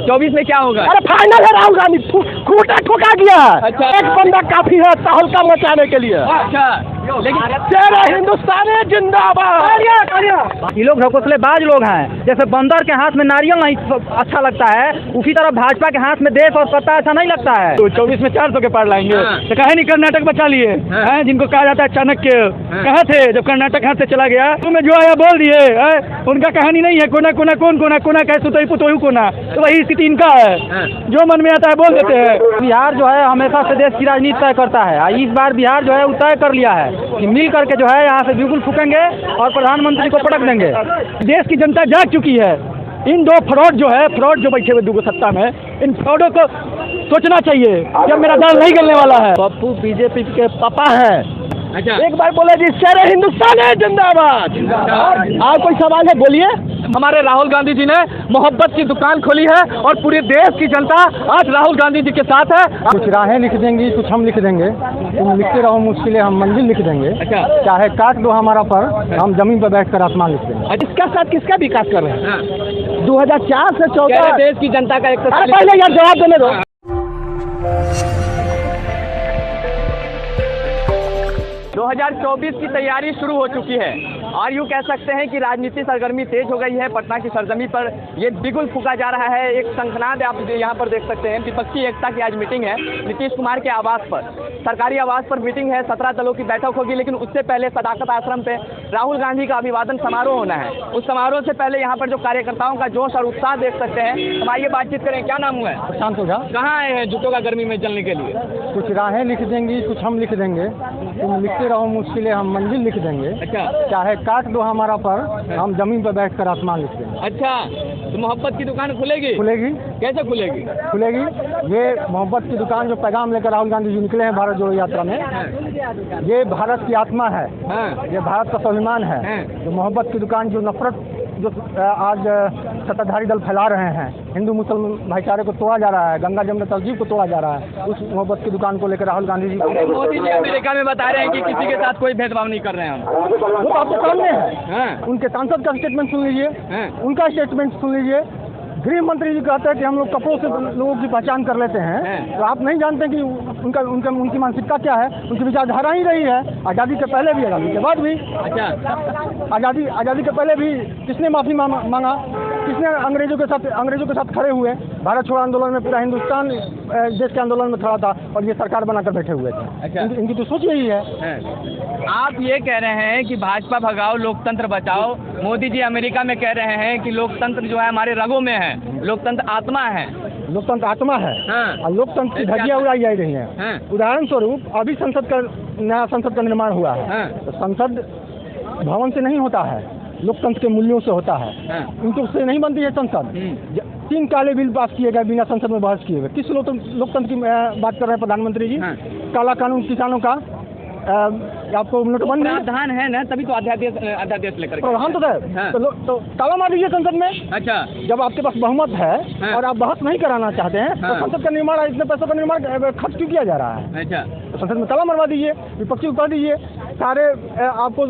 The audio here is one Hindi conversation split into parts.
24 में क्या होगा? अरे फाइनल है, राहुल गांधी खूंटा ठोका गया। अच्छा। एक बंदा काफी है तहलका मचाने के लिए। अच्छा, लेकिन तेरा हिंदुस्तान है जिंदाबाद। ये लोग घोंसलेबाज लोग हैं। जैसे बंदर के हाथ में नारियल नहीं अच्छा लगता है, उसी तरह भाजपा के हाथ में देश और सत्ता अच्छा नहीं लगता है। 24 में 400 के पार लाएंगे। हाँ। तो कहे नहीं कर्नाटक बचा लिए हैं, जिनको कहा जाता है चाणक्य। कहाँ थे जब कर्नाटक हाथ से चला गया? तुम्हें जो आया बोल दिए। उनका कहानी नहीं है कोना कोना कौन कोना कोना कैसे तो पुतोयू कोना, तो वही स्थिति इनका है। जो मन में आता है बोल देते हैं। बिहार जो है हमेशा से देश की राजनीति तय करता है। इस बार बिहार जो है वो तय कर लिया है कि मिल करके जो है यहाँ से बिल्कुल फूकेंगे और प्रधानमंत्री को पटक देंगे। देश की जनता जाग चुकी है। इन दो फ्रॉड जो बैठे हुए दूगो सत्ता में, इन फ्रॉडों को सोचना चाहिए जब मेरा दाल नहीं गलने वाला है। पप्पू बीजेपी के पापा हैं। अच्छा, एक बार बोले जी शेर हिंदुस्तान है जिंदाबाद। और कोई सवाल है बोलिए। हमारे राहुल गांधी जी ने मोहब्बत की दुकान खोली है और पूरे देश की जनता आज राहुल गांधी जी के साथ है। कुछ राहें लिख देंगी, कुछ हम लिख देंगे। तुम लिखते रहो मुश्किलें, हम मंजिल लिख देंगे। अच्छा। चाहे काट दो हमारा पर, हम जमीन पर बैठकर आसमान लिख देंगे। इसका साथ किसका विकास कर रहे हैं? हाँ। 2004 से कह 14 रहे देश की जनता का 140। पहले यार जवाब देने दो। 2024 की तैयारी शुरू हो चुकी है और यूँ कह सकते हैं कि राजनीति सरगर्मी तेज हो गई है। पटना की सरजमी पर ये बिगुल फूका जा रहा है। एक शंखनाद आप यहाँ पर देख सकते हैं। विपक्षी एकता की आज मीटिंग है नीतीश कुमार के आवास पर, सरकारी आवास पर मीटिंग है। 17 दलों की बैठक होगी, लेकिन उससे पहले सदाकत आश्रम पे राहुल गांधी का अभिवादन समारोह होना है। उस समारोह से पहले यहाँ पर जो कार्यकर्ताओं का जोश और उत्साह देख सकते हैं। हम आइए बातचीत करें। क्या नाम हुआ है? शांत हो जा। कहाँ आए हैं जूतों का गर्मी में जलने के लिए? कुछ राहें लिख देंगी, कुछ हम लिख देंगे। तुम लिखते रहो मुश्किलें, हम मंजिल लिख देंगे। अच्छा। चाहे काट दो हमारा पर, हम जमीन पर बैठकर आसमान लिख देंगे। अच्छा, तो मोहब्बत की दुकान खुलेगी? खुलेगी। कैसे खुलेगी? खुलेगी। ये मोहब्बत की दुकान जो पैगाम लेकर राहुल गांधी जी निकले हैं भारत जोड़ो यात्रा में, ये भारत की आत्मा है। हाँ। ये भारत का स्वाभिमान है। हाँ। जो मोहब्बत की दुकान, जो नफरत जो आज सत्ताधारी दल फैला रहे हैं, हिंदू मुसलमान भाईचारे को तोड़ा जा रहा है, गंगा जमुना तहजीब को तोड़ा जा रहा है, उस मोहब्बत की दुकान को लेकर राहुल गांधी जी। मोदी जी अमेरिका में बता रहे हैं कि किसी के साथ कोई भेदभाव नहीं कर रहे हैं हम। वो तो आपके सामने है। हाँ। उनके सांसद का स्टेटमेंट सुन लीजिए। हाँ। उनका स्टेटमेंट सुन लीजिए। गृह मंत्री जी कहते हैं कि हम लोग कपड़ों से लोगों की पहचान कर लेते हैं। हाँ। तो आप नहीं जानते कि उनकी मानसिकता क्या है। उनकी विचारधारा ही रही है आज़ादी के पहले भी, आज़ादी के बाद भी। अच्छा। आज़ादी के पहले भी किसने माफ़ी मांगा? किसने अंग्रेजों के साथ खड़े हुए? भारत छोड़ो आंदोलन में पूरा हिंदुस्तान देश के आंदोलन में खड़ा था और ये सरकार बनाकर बैठे हुए थे। अच्छा। इनकी तो सोच यही है। आप ये कह रहे हैं कि भाजपा भगाओ लोकतंत्र बचाओ। मोदी जी अमेरिका में कह रहे हैं कि लोकतंत्र जो है हमारे रगों में है, लोकतंत्र आत्मा है। लोकतंत्र आत्मा है। हाँ। और लोकतंत्र की धज्जियां उड़ाई जा रही हैं। हाँ। उदाहरण स्वरूप अभी नया संसद का निर्माण हुआ है। हाँ। तो संसद भवन से नहीं होता है, लोकतंत्र के मूल्यों से होता है। हाँ। उनको से नहीं बनती है संसद। 3 काले बिल पास किए गए बिना संसद में बहस किए हुए। किस लोकतंत्र की बात कर रहे हैं प्रधानमंत्री जी? हाँ। काला कानून किसानों का, आपको नोटबंदी प्रावधान है ना, तभी तो अध्यादेश लेकर प्रावधान तो है। हाँ। तो ताला मार दीजिए संसद में। अच्छा। जब आपके पास बहुमत है हाँ। और आप बहस नहीं कराना चाहते हैं, हाँ। तो संसद का निर्माण, इतने पैसों का निर्माण खर्च क्यों किया जा रहा है? अच्छा। तो संसद में ताला मरवा दीजिए, विपक्षी उठा दीजिए। सारे आपको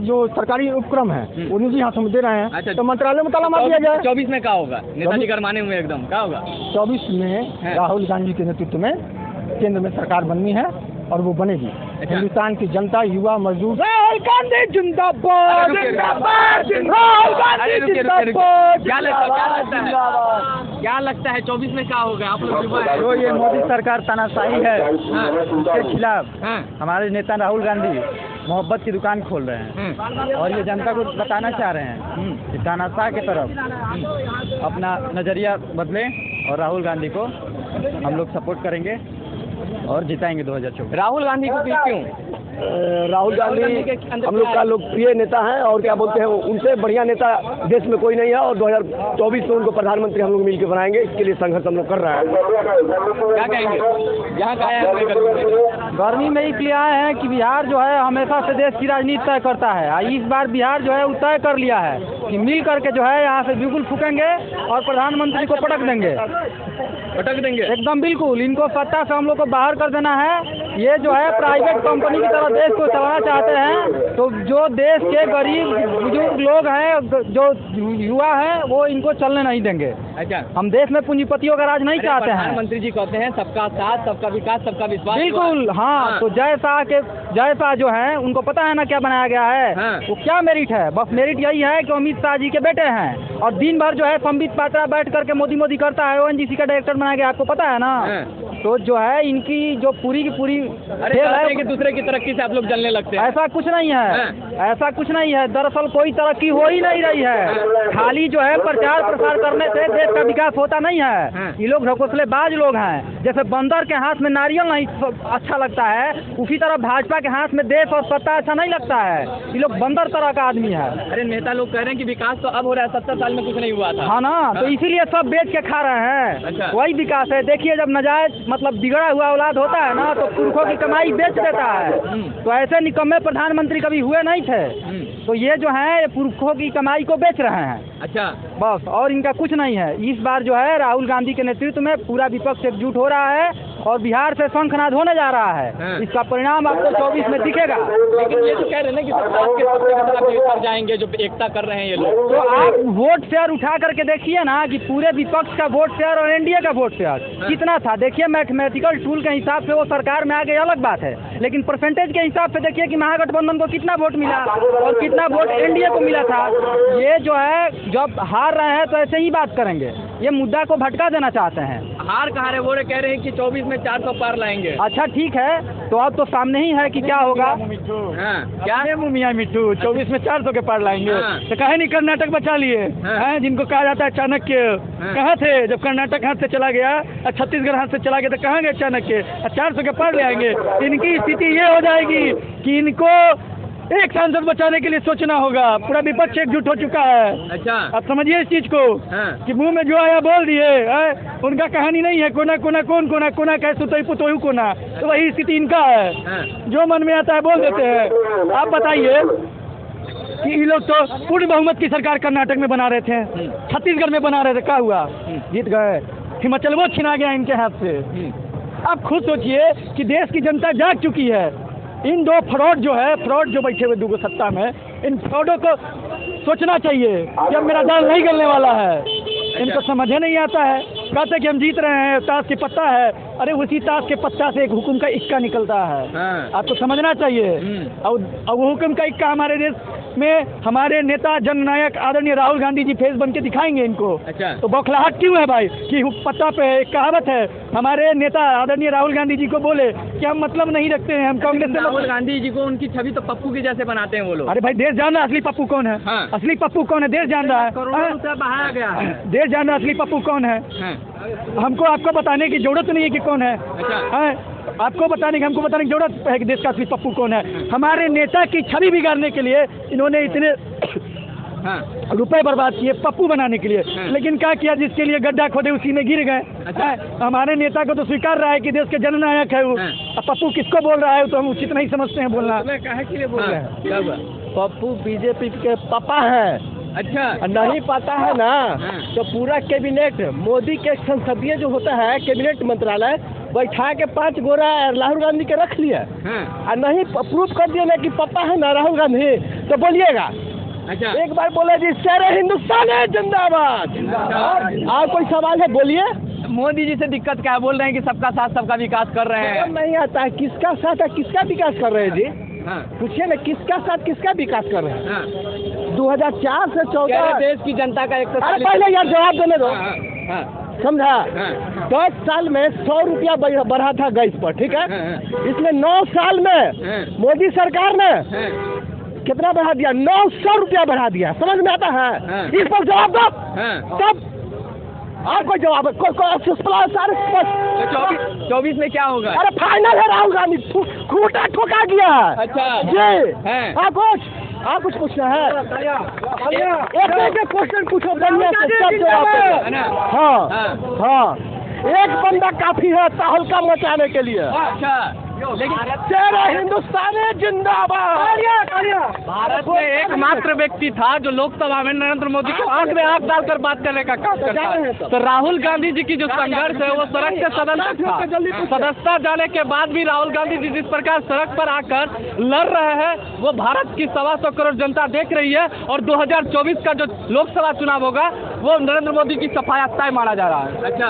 जो सरकारी उपक्रम है वो निजी हाथों में दे रहे हैं। अच्छा। तो मंत्रालय में ताला मार दिया जाए। 24 में क्या होगा? नेताजी गरमाने हुए एकदम, क्या होगा? 24 में हाँ। राहुल गांधी के नेतृत्व में केंद्र में सरकार बननी है और वो बनेगी। अच्छा। हिंदुस्तान की जनता, युवा, मजदूर। राहुल गांधी जिंदाबाद जिंदाबाद। राहुल गांधी जिंदाबाद। क्या लगता है 24 में क्या होगा? आप लोग युवा हैं। जो ये मोदी सरकार तानाशाही है, हाँ। उसके खिलाफ हाँ। हमारे नेता राहुल गांधी मोहब्बत की दुकान खोल रहे हैं और ये जनता को बताना चाह रहे हैं कि तानाशाह की तरफ अपना नजरिया बदले और राहुल गांधी को हम लोग सपोर्ट करेंगे और जिताएंगे 2024। राहुल गांधी को क्यों? राहुल गांधी हम लोग का लोकप्रिय नेता है और क्या बोलते हैं, उनसे बढ़िया नेता देश में कोई नहीं है और 2024 में उनको प्रधानमंत्री हम लोग मिलकर बनाएंगे। इसके लिए संघर्ष हम लोग कर रहे हैं। क्या कहेंगे? यहाँ का आया है गर्मी में इसलिए आए हैं कि बिहार जो है हमेशा से देश की राजनीति तय करता है। इस बार बिहार जो है वो तय कर लिया है कि मिल करके जो है यहाँ से बिल्कुल फूकेंगे और प्रधानमंत्री को पटक देंगे। पटक देंगे एकदम बिल्कुल। इनको सत्ता से हम लोग को बाहर कर देना है। ये जो है प्राइवेट कंपनी की तरह देश को चलाना चाहते हैं तो जो देश के गरीब बुजुर्ग लोग हैं, जो युवा हैं, वो इनको चलने नहीं देंगे। अच्छा, हम देश में पूंजीपतियों का राज नहीं चाहते हैं। प्रधानमंत्री जी कहते हैं सबका साथ, सबका विकास, सबका विश्वास। बिल्कुल, हाँ। तो जय शाह जो है उनको पता है ना क्या बनाया गया है। हाँ। वो क्या मेरिट है? बस मेरिट यही है कि अमित शाह जी के बेटे हैं और दिन भर जो है संबित पात्रा बैठ करके मोदी करता है। ONGC का डायरेक्टर बनाया गया, आपको पता है ना। तो जो है इनकी जो पूरी की पूरी कि दूसरे की तरक्की से आप लोग जलने लगते हैं। ऐसा कुछ नहीं है, ऐसा कुछ नहीं है। दरअसल कोई तरक्की हो ही नहीं रही है। खाली जो है प्रचार प्रसार करने से देश का विकास होता नहीं है। ये लोग ढकोसलेबाज लोग हैं। जैसे बंदर के हाथ में नारियल नहीं अच्छा लगता है, उसी तरह भाजपा के हाथ में देश और सत्ता अच्छा नहीं लगता है। ये लोग बंदर तरह का आदमी है। अरे नेता लोग कह रहे हैं कि विकास तो अब हो रहा है, 70 साल में कुछ नहीं हुआ था। हाँ ना, तो इसीलिए सब बेच के खा रहे हैं। अच्छा। वही विकास है। देखिए, जब नाजायज मतलब बिगड़ा हुआ औलाद होता है ना, तो पुरखों की कमाई बेच देता है। तो ऐसे निकम्मे प्रधानमंत्री कभी हुए नहीं थे। तो ये जो है पुरखों की कमाई को बेच रहे हैं। अच्छा, बस, और इनका कुछ नहीं है। इस बार जो है राहुल गांधी के नेतृत्व में पूरा विपक्ष एकजुट हो रहा है और बिहार से शंखनाद होने जा रहा है। इसका परिणाम आपको 24 में दिखेगा। लेकिन ये तो कह रहे हैं ना कि सरकार के सत्ते की तरफ लेकर जाएंगे, जो एकता कर रहे हैं ये लोग। तो आप वोट शेयर उठा करके देखिए ना कि पूरे विपक्ष का वोट शेयर और एनडीए का वोट शेयर कितना था। देखिए, मैथमेटिकल टूल के हिसाब से वो सरकार में आ गई, अलग बात है। लेकिन परसेंटेज के हिसाब से देखिए कि महागठबंधन को कितना वोट मिला और कितना वोट एनडीए को मिला था। ये जो है जब हार रहे हैं तो ऐसे ही बात करेंगे। ये मुद्दा को भटका देना चाहते हैं। हार कहा रहे, वो कह रहे हैं कि 24 में 400 पार लाएंगे। अच्छा, ठीक है, तो अब तो सामने ही है कि क्या होगा। क्या मियाँ मिट्टू 24 में 400 के पार लाएंगे। तो कहे नहीं कर्नाटक बचा लिए हैं, जिनको कहा जाता है चाणक्य। कहाँ थे जब कर्नाटक हाथ से चला गया और छत्तीसगढ़ हाथ से चला गया, तो कहाँ गए चाणक्य? 400 के पार ले आएंगे। इनकी स्थिति ये हो जाएगी कि इनको एक सांसद बचाने के लिए सोचना होगा। पूरा विपक्ष एकजुट हो चुका है। अच्छा, अब समझिए इस चीज को कि मुंह में जो आया बोल दिए। उनका कहानी नहीं है कोना कह सुतई पुतोहू कोना। तो वही स्थिति इनका है, जो मन में आता है बोल देते हैं। आप बताइए कि ये लोग तो पूर्ण बहुमत की सरकार कर्नाटक में बना रहे थे, छत्तीसगढ़ में बना रहे थे, क्या हुआ? जीत गए। हिमाचल वो छिना गया इनके हाथ से। आप खुद सोचिए कि देश की जनता जाग चुकी है। इन दो फ्रॉड जो बैठे हुए दूगो सत्ता में, इन फ्रॉडों को सोचना चाहिए कि अब मेरा दाल नहीं गलने वाला है। इनको समझ नहीं आता है। कहते कि हम जीत रहे हैं, ताश के पत्ता है। अरे उसी ताश के पत्ता से एक हुकुम का इक्का निकलता है। आपको समझना चाहिए। और वो हुकुम का इक्का हमारे देश में हमारे नेता जननायक आदरणीय राहुल गांधी जी फेस बन के दिखाएंगे इनको। अच्छा। तो बौखलाहट क्यों है भाई कि पत्ता पे एक कहावत है, हमारे नेता आदरणीय राहुल गांधी जी को बोले कि हम मतलब नहीं रखते हैं, हम कांग्रेस से। राहुल गांधी जी को उनकी छवि तो पप्पू की जैसे बनाते हैं वो लोग। अरे भाई, देश जान रहा है असली पप्पू कौन है? असली पप्पू कौन है? देश जान रहा है। करोड़ों रुपया बहाया गया है। देश जान रहा है असली पप्पू कौन है। हमको आपको बताने की जरूरत नहीं है कि कौन है। आपको बताने की हमको बताने की जरूरत है कि देश का असली पप्पू कौन है। हमारे नेता की छवि बिगाड़ने के लिए इन्होंने इतने रुपए बर्बाद किए पप्पू बनाने के लिए। लेकिन क्या किया? जिसके लिए गड्ढा खोदे उसी में गिर गए। हमारे नेता को तो स्वीकार रहा है कि देश के जननायक है वो। अब पप्पू किसको बोल रहा है तो हम उचित नहीं समझते हैं बोलना। कहे के लिए बोल रहे हैं? पप्पू बीजेपी के पापा है। अच्छा, नहीं पता है ना, तो पूरा कैबिनेट मोदी के संसदीय जो होता है कैबिनेट मंत्रालय बैठा के 5 गोरा राहुल गांधी के रख लिया और नहीं प्रूफ कर दिया ना कि पापा है ना राहुल गांधी, तो बोलिएगा। अच्छा, एक बार बोले जी शेर हिंदुस्तान है जिंदाबाद। और कोई सवाल है? बोलिए। मोदी जी से दिक्कत क्या है? बोल रहे हैं कि सबका साथ सबका विकास कर रहे हैं। नहीं आता है किसका साथ है, किसका विकास कर रहे हैं जी? पूछिए ना, किसका साथ किसका विकास कर रहे हैं? 2004 से 14 देश की जनता का 140। अरे पहले यार जवाब देने दो। समझा? 10 साल में 100 रुपया बढ़ा था गैस पर, ठीक है। इसमें 9 साल में मोदी सरकार ने कितना बढ़ा दिया? 900 रुपया बढ़ा दिया। समझ में आता है? इस पर जवाब दो। तब आपको जवाब है। कोई सारे 24 में क्या होगा? अरे फाइनल है, राहुल गांधी खूंटा ठोका गया। अच्छा जी, आप कुछ पूछना है? एक क्वेश्चन पूछो, बढ़िया से सब जवाब। हाँ, एक बंदा काफी है तहलका मचाने के लिए। अच्छा, लेकिन तेरा हिंदुस्तान है जिंदाबाद। भारत में एकमात्र व्यक्ति था जो लोकसभा में नरेंद्र मोदी को आंख में आंख डालकर बात करने का काम करता है। तो राहुल गांधी जी की जो संघर्ष है वो सड़क से सदन तक था। सदस्यता जाने के बाद भी राहुल गांधी जी जिस प्रकार सड़क पर आकर लड़ रहे हैं वो भारत की 125 करोड़ जनता देख रही है। और 2024 का जो लोकसभा चुनाव होगा वो नरेंद्र मोदी की सफाया माना जा रहा है। अच्छा,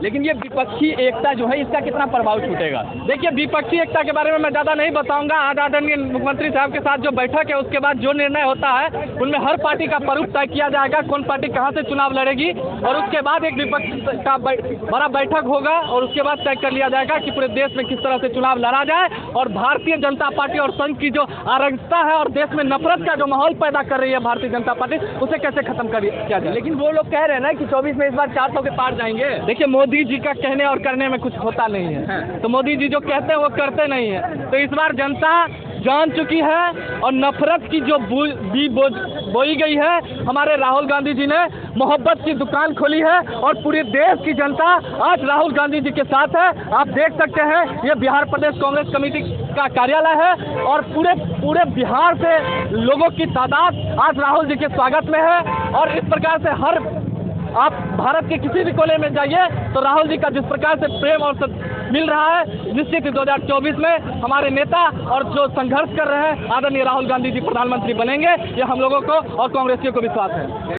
लेकिन ये विपक्षी एकता जो है इसका कितना प्रभाव छूटेगा? देखिए, विपक्षी एकता के बारे में मैं ज़्यादा नहीं बताऊंगा। आज आदरणीय मुख्यमंत्री साहब के साथ जो बैठक है उसके बाद जो निर्णय होता है उनमें हर पार्टी का स्वरूप तय किया जाएगा, कौन पार्टी कहां से चुनाव लड़ेगी। और उसके बाद एक विपक्ष का बड़ा बैठक होगा और उसके बाद तय कर लिया जाएगा कि पूरे देश में किस तरह से चुनाव लड़ा जाए और भारतीय जनता पार्टी और संघ की जो अराजकता है और देश में नफरत का जो माहौल पैदा कर रही है भारतीय जनता पार्टी, उसे कैसे खत्म किया जाए। लेकिन वो लोग कह रहे हैं ना कि 24 में इस बार 400 के पार जाएंगे। देखिए, मोदी जी का कहने और करने में कुछ होता नहीं है। तो मोदी जी जो कहते हैं वो करते नहीं है। तो इस बार जनता जान चुकी है और नफरत की जो बी बोई गई है, हमारे राहुल गांधी जी ने मोहब्बत की दुकान खोली है और पूरे देश की जनता आज राहुल गांधी जी के साथ है। आप देख सकते हैं ये बिहार प्रदेश कांग्रेस कमेटी का कार्यालय है और पूरे बिहार से लोगों की तादाद आज राहुल जी के स्वागत में है। और इस प्रकार से आप भारत के किसी भी कोने में जाइए तो राहुल जी का जिस प्रकार से प्रेम और मिल रहा है, निश्चित ही 2024 में हमारे नेता और जो संघर्ष कर रहे हैं आदरणीय राहुल गांधी जी प्रधानमंत्री बनेंगे, ये हम लोगों को और कांग्रेसियों को विश्वास है।